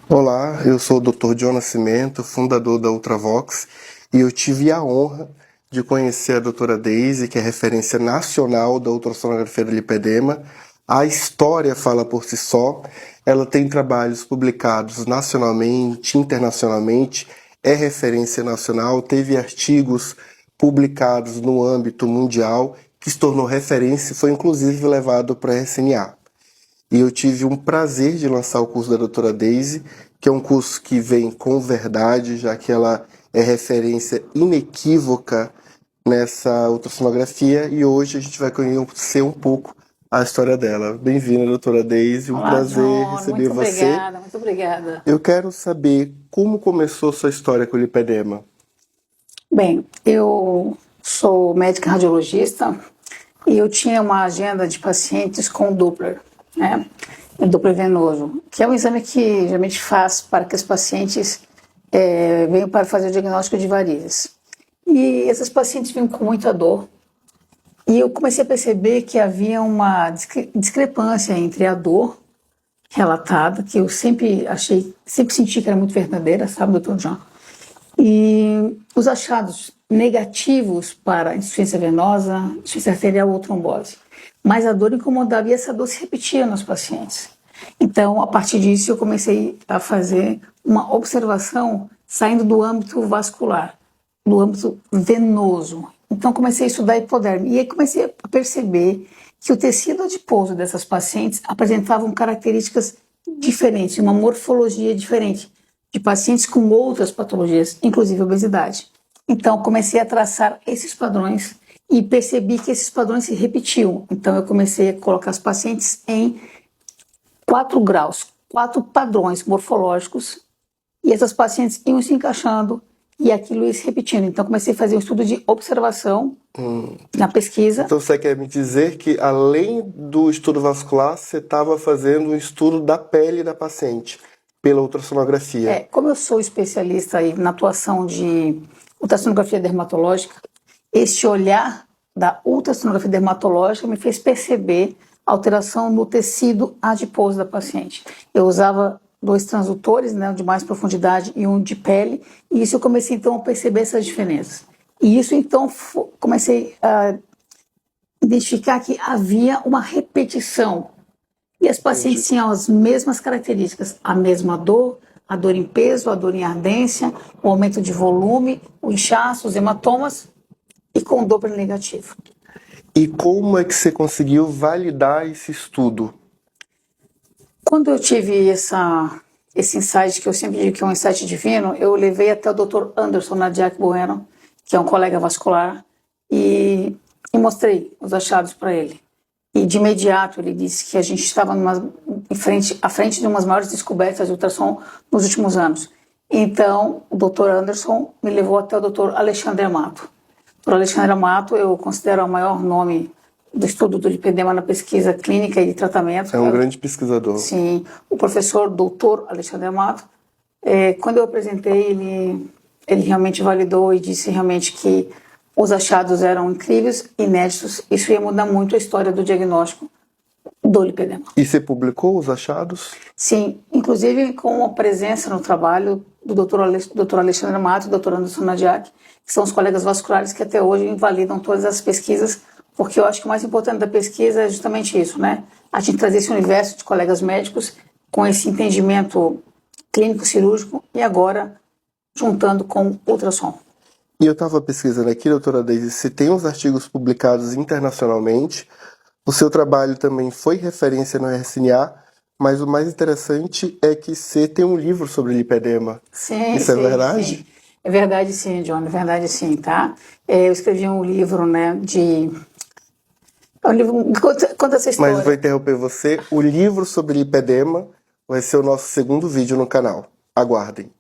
Olá, eu sou o Dr. John Nascimento, fundador da Ultravox, e eu tive a honra de conhecer a doutora Daisy, que é referência nacional da ultrassonografia do lipedema. A história fala por si só, ela tem trabalhos publicados nacionalmente, internacionalmente, é referência nacional, teve artigos publicados no âmbito mundial, que se tornou referência e foi inclusive levado para a RCNA. E eu tive um prazer de lançar o curso da doutora Daisy, que é um curso que vem com verdade, já que ela é referência inequívoca nessa ultrassonografia, e hoje a gente vai conhecer um pouco a história dela. Bem-vinda, doutora Daisy, um Olá, prazer John. receber Muito você. obrigada, muito obrigada. Eu quero saber como começou sua história com o lipedema. Bem, eu sou médica radiologista e eu tinha uma agenda de pacientes com Doppler, né? O Doppler venoso, que é um exame que geralmente faz para que os pacientes venham para fazer o diagnóstico de varizes. E esses pacientes vinham com muita dor. E eu comecei a perceber que havia uma discrepância entre a dor relatada, que eu sempre senti que era muito verdadeira, sabe, doutor John? E os achados negativos para insuficiência venosa, insuficiência arterial ou trombose. Mas a dor incomodava e essa dor se repetia nos pacientes. Então, a partir disso, eu comecei a fazer uma observação saindo do âmbito vascular, do âmbito venoso. Então, comecei a estudar hipoderme e aí comecei a perceber que o tecido adiposo dessas pacientes apresentavam características diferentes, uma morfologia diferente de pacientes com outras patologias, inclusive obesidade. Então, comecei a traçar esses padrões e percebi que esses padrões se repetiam. Então, eu comecei a colocar os pacientes em 4 graus, 4 padrões morfológicos, e essas pacientes iam se encaixando e aquilo ia se repetindo. Então, comecei a fazer um estudo de observação na pesquisa. Então você quer me dizer que, além do estudo vascular, você estava fazendo um estudo da pele da paciente pela ultrassonografia? Como eu sou especialista aí na atuação de ultrassonografia dermatológica, este olhar da ultrassonografia dermatológica me fez perceber alteração no tecido adiposo da paciente. Eu usava 2 transdutores, né, um de mais profundidade e um de pele, e isso eu comecei então a perceber essas diferenças. E isso então comecei a identificar que havia uma repetição. E as pacientes tinham as mesmas características, a mesma dor, a dor em peso, a dor em ardência, o aumento de volume, o inchaço, os hematomas e com Doppler negativo. E como é que você conseguiu validar esse estudo? Quando eu tive esse insight, que eu sempre digo que é um insight divino, eu levei até o Dr. Anderson Nadiak Bueno, que é um colega vascular, e mostrei os achados para ele. E de imediato ele disse que a gente estava à frente de umas maiores descobertas de ultrassom nos últimos anos. Então, o Dr. Anderson me levou até o Dr. Alexandre Amato. O Dr. Alexandre Amato eu considero o maior nome do estudo do lipedema na pesquisa clínica e de tratamento. É um grande pesquisador. Sim, o professor Dr. Alexandre Amato. Quando eu apresentei, ele realmente validou e disse realmente que os achados eram incríveis, inéditos. Isso ia mudar muito a história do diagnóstico do lipedema. E você publicou os achados? Sim, inclusive com a presença no trabalho do Dr. Alexandre Amato e do Dr. Anderson Nadiak, que são os colegas vasculares que até hoje invalidam todas as pesquisas, porque eu acho que o mais importante da pesquisa é justamente isso, né? A gente trazer esse universo de colegas médicos com esse entendimento clínico-cirúrgico e agora juntando com ultrassom. E eu estava pesquisando aqui, doutora Daisy, você tem uns artigos publicados internacionalmente, o seu trabalho também foi referência no RCNA, mas o mais interessante é que você tem um livro sobre lipedema. Sim, Isso é sim, verdade? sim. É verdade sim, John, é verdade sim, tá? Eu escrevi um livro, né, um livro, conta essa história. Mas eu vou interromper você. O livro sobre lipedema vai ser o nosso segundo vídeo no canal. Aguardem.